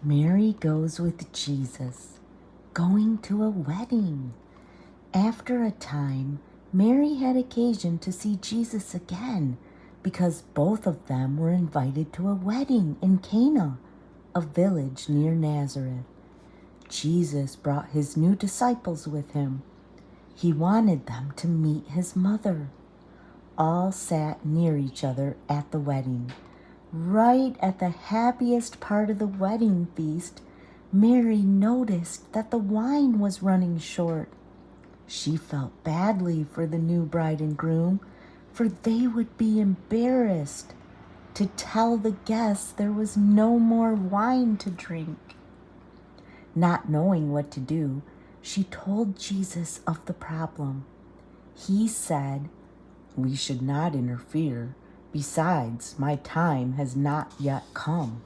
Mary goes with Jesus, going to a wedding. After a time, Mary had occasion to see Jesus again because both of them were invited to a wedding in Cana, a village near Nazareth. Jesus brought his new disciples with him. He wanted them to meet his mother. All sat near each other at the wedding. Right at the happiest part of the wedding feast, Mary noticed that the wine was running short. She felt badly for the new bride and groom, for they would be embarrassed to tell the guests there was no more wine to drink. Not knowing what to do, she told Jesus of the problem. He said, "We should not interfere. Besides, my time has not yet come."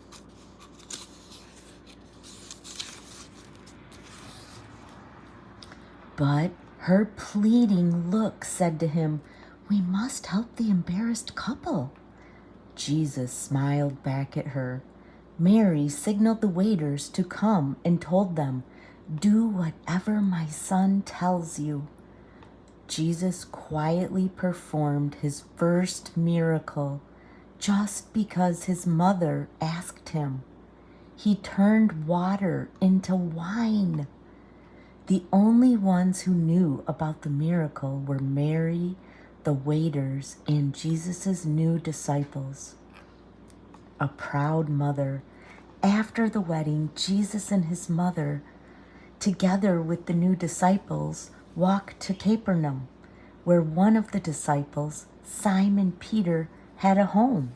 But her pleading look said to him, "We must help the embarrassed couple." Jesus smiled back at her. Mary signaled the waiters to come and told them, "Do whatever my son tells you." Jesus quietly performed his first miracle just because his mother asked him. He turned water into wine. The only ones who knew about the miracle were Mary, the waiters, and Jesus' new disciples. A proud mother. After the wedding, Jesus and his mother, together with the new disciples, walked to Capernaum, where one of the disciples, Simon Peter, had a home.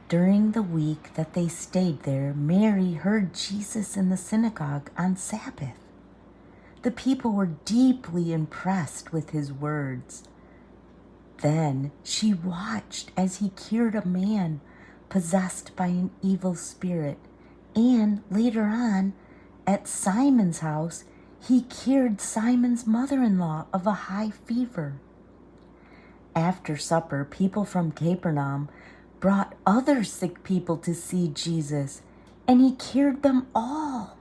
During the week that they stayed there, Mary heard Jesus in the synagogue on Sabbath. The people were deeply impressed with his words. Then she watched as he cured a man possessed by an evil spirit, and later on, at Simon's house, he cured Simon's mother-in-law of a high fever. After supper, people from Capernaum brought other sick people to see Jesus, and he cured them all.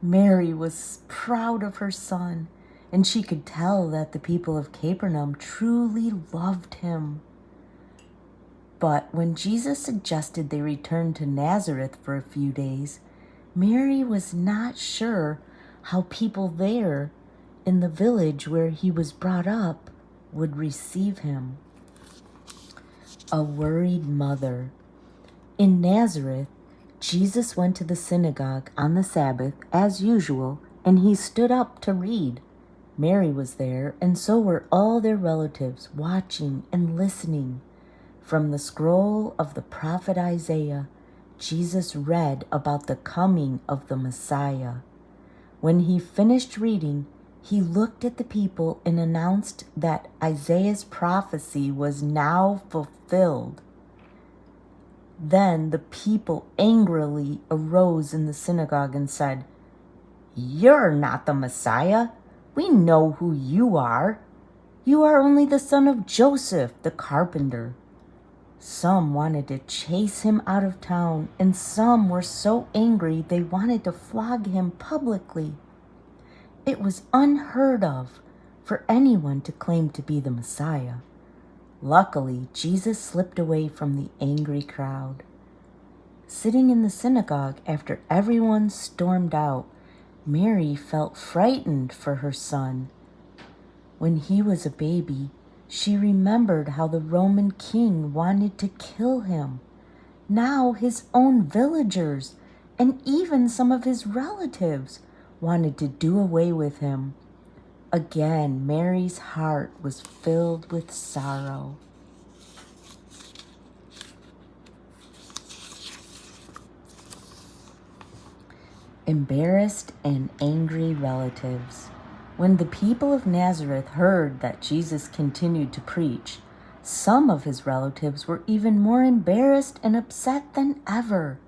Mary was proud of her son, and she could tell that the people of Capernaum truly loved him. But when Jesus suggested they return to Nazareth for a few days, Mary was not sure how people there in the village where he was brought up would receive him. A worried mother. In Nazareth, Jesus went to the synagogue on the Sabbath as usual, and he stood up to read. Mary was there, and so were all their relatives, watching and listening. From the scroll of the prophet Isaiah, Jesus read about the coming of the Messiah. When he finished reading, he looked at the people and announced that Isaiah's prophecy was now fulfilled. Then the people angrily arose in the synagogue and said, "You're not the Messiah. We know who you are. You are only the son of Joseph, the carpenter." Some wanted to chase him out of town, and some were so angry they wanted to flog him publicly. It was unheard of for anyone to claim to be the Messiah. Luckily, Jesus slipped away from the angry crowd. Sitting in the synagogue after everyone stormed out, Mary felt frightened for her son. When he was a baby, she remembered how the Roman king wanted to kill him. Now his own villagers and even some of his relatives wanted to do away with him. Again, Mary's heart was filled with sorrow. Embarrassed and angry relatives. When the people of Nazareth heard that Jesus continued to preach, some of his relatives were even more embarrassed and upset than ever.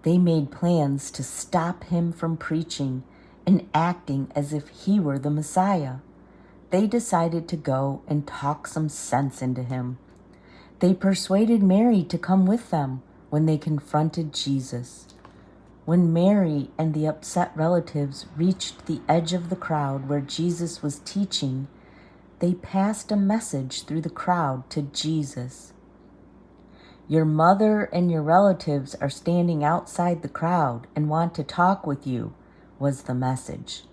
They made plans to stop him from preaching and acting as if he were the Messiah. They decided to go and talk some sense into him. They persuaded Mary to come with them when they confronted Jesus. When Mary and the upset relatives reached the edge of the crowd where Jesus was teaching, they passed a message through the crowd to Jesus. "Your mother and your relatives are standing outside the crowd and want to talk with you," was the message.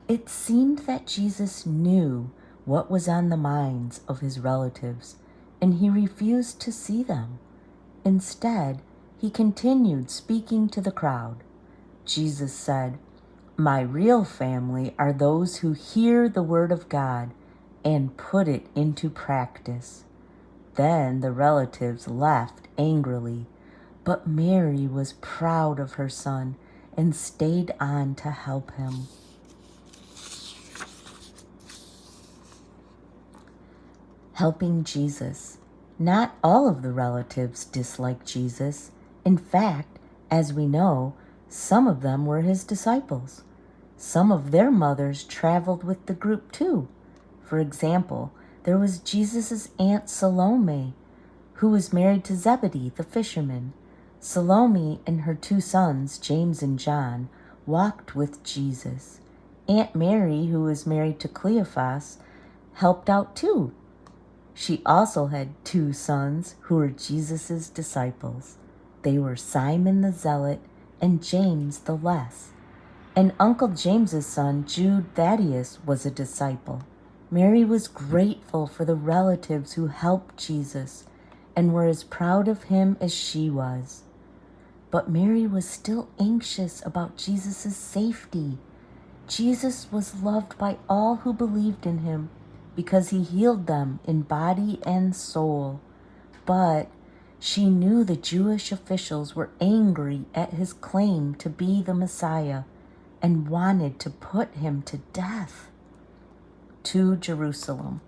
It seemed that Jesus knew what was on the minds of his relatives, and he refused to see them. Instead, he continued speaking to the crowd. Jesus said, "My real family are those who hear the word of God and put it into practice." Then the relatives left angrily, but Mary was proud of her son and stayed on to help him. Helping Jesus. Not all of the relatives disliked Jesus. In fact, as we know, some of them were his disciples. Some of their mothers traveled with the group too. For example, there was Jesus' Aunt Salome, who was married to Zebedee, the fisherman. Salome and her two sons, James and John, walked with Jesus. Aunt Mary, who was married to Cleophas, helped out too. She also had two sons who were Jesus' disciples. They were Simon the Zealot and James the Less. And Uncle James's son, Jude Thaddeus, was a disciple. Mary was grateful for the relatives who helped Jesus and were as proud of him as she was. But Mary was still anxious about Jesus' safety. Jesus was loved by all who believed in him, because he healed them in body and soul. But she knew the Jewish officials were angry at his claim to be the Messiah and wanted to put him to death. To Jerusalem.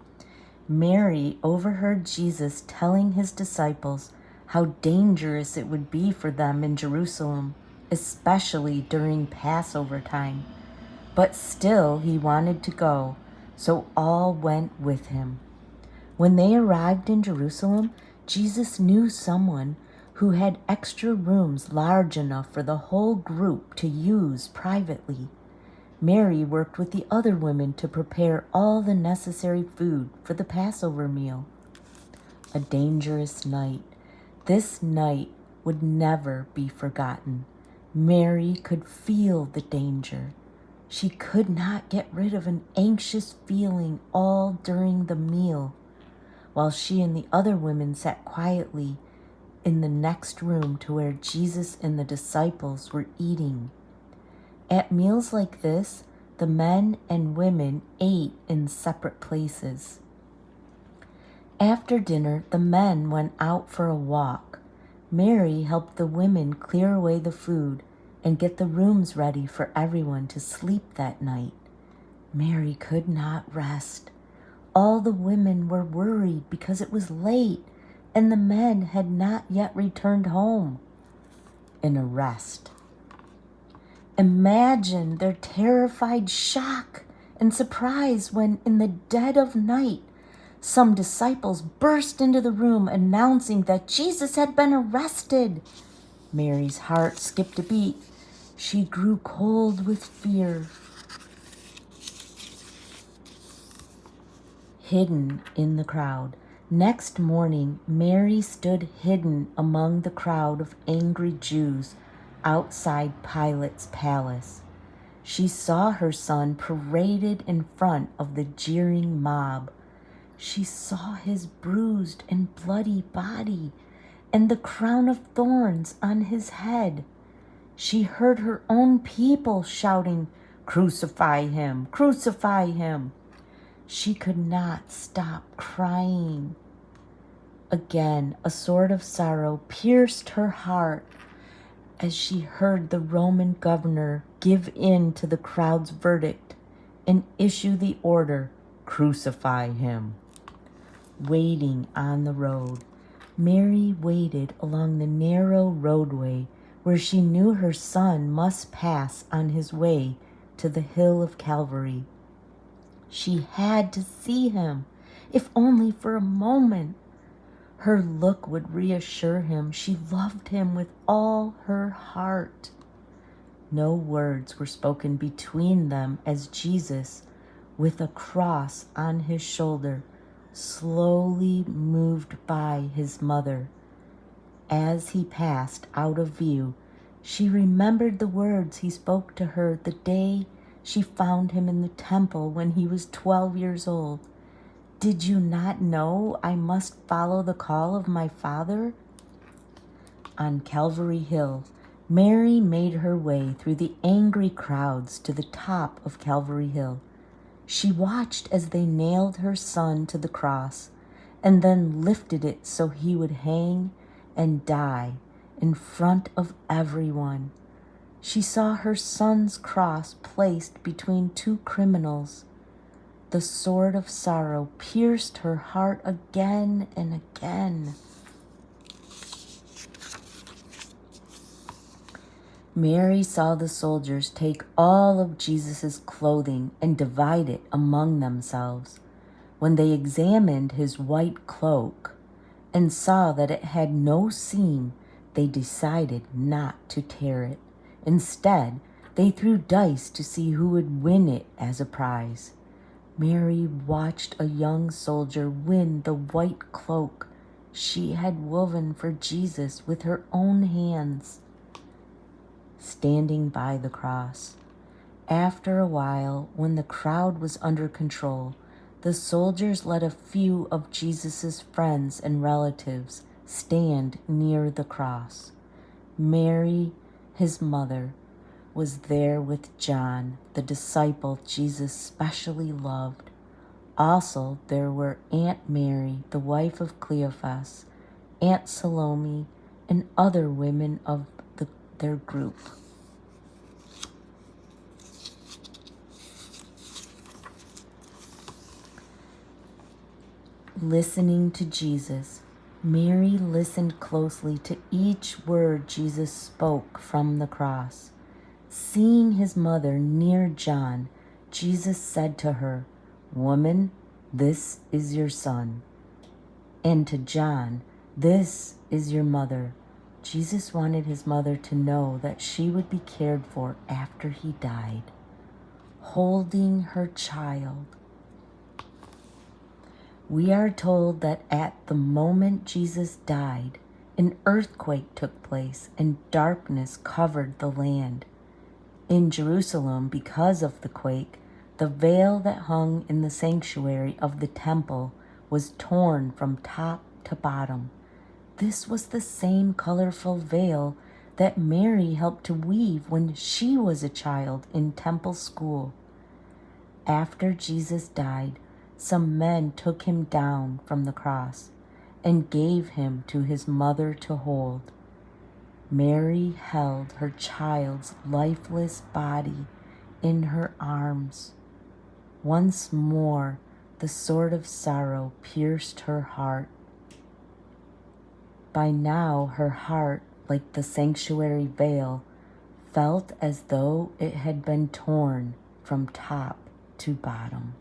Mary overheard Jesus telling his disciples how dangerous it would be for them in Jerusalem, especially during Passover time. But still he wanted to go, so all went with him. When they arrived in Jerusalem, Jesus knew someone who had extra rooms large enough for the whole group to use privately. Mary worked with the other women to prepare all the necessary food for the Passover meal. A dangerous night. This night would never be forgotten. Mary could feel the danger. She could not get rid of an anxious feeling all during the meal, while she and the other women sat quietly in the next room to where Jesus and the disciples were eating. At meals like this, the men and women ate in separate places. After dinner, the men went out for a walk. Mary helped the women clear away the food and get the rooms ready for everyone to sleep that night. Mary could not rest. All the women were worried because it was late and the men had not yet returned home. An arrest. Imagine their terrified shock and surprise when, in the dead of night, some disciples burst into the room announcing that Jesus had been arrested. Mary's heart skipped a beat. She grew cold with fear. Hidden in the crowd. Next morning, Mary stood hidden among the crowd of angry Jews outside Pilate's palace. She saw her son paraded in front of the jeering mob. She saw his bruised and bloody body and the crown of thorns on his head. She heard her own people shouting, "Crucify him! Crucify him!" She could not stop crying. Again, a sword of sorrow pierced her heart as she heard the Roman governor give in to the crowd's verdict and issue the order, "Crucify him." Waiting on the road, Mary waited along the narrow roadway where she knew her son must pass on his way to the hill of Calvary. She had to see him, if only for a moment. Her look would reassure him she loved him with all her heart. No words were spoken between them as Jesus, with a cross on his shoulder, slowly moved by his mother. As he passed out of view, she remembered the words he spoke to her the day she found him in the temple when he was 12 years old. Did you not know I must follow the call of my Father? On Calvary Hill, Mary made her way through the angry crowds to the top of Calvary Hill. She watched as they nailed her son to the cross and then lifted it so he would hang and die in front of everyone. She saw her son's cross placed between two criminals. The sword of sorrow pierced her heart again and again. Mary saw the soldiers take all of Jesus' clothing and divide it among themselves. When they examined his white cloak and saw that it had no seam, they decided not to tear it. Instead, they threw dice to see who would win it as a prize. Mary watched a young soldier win the white cloak she had woven for Jesus with her own hands, standing by the cross. After a while, when the crowd was under control, the soldiers let a few of Jesus' friends and relatives stand near the cross. Mary, his mother, was there with John, the disciple Jesus specially loved. Also, there were Aunt Mary, the wife of Cleophas, Aunt Salome, and other women of their group. Listening to Jesus, Mary listened closely to each word Jesus spoke from the cross. Seeing his mother near John, Jesus said to her, "Woman, this is your son." And to John, "This is your mother." Jesus wanted his mother to know that she would be cared for after he died. Holding her child. We are told that at the moment Jesus died, an earthquake took place and darkness covered the land. In Jerusalem, because of the quake, the veil that hung in the sanctuary of the temple was torn from top to bottom. This was the same colorful veil that Mary helped to weave when she was a child in temple school. After Jesus died, some men took him down from the cross and gave him to his mother to hold. Mary held her child's lifeless body in her arms. Once more, the sword of sorrow pierced her heart. By now, her heart, like the sanctuary veil, felt as though it had been torn from top to bottom.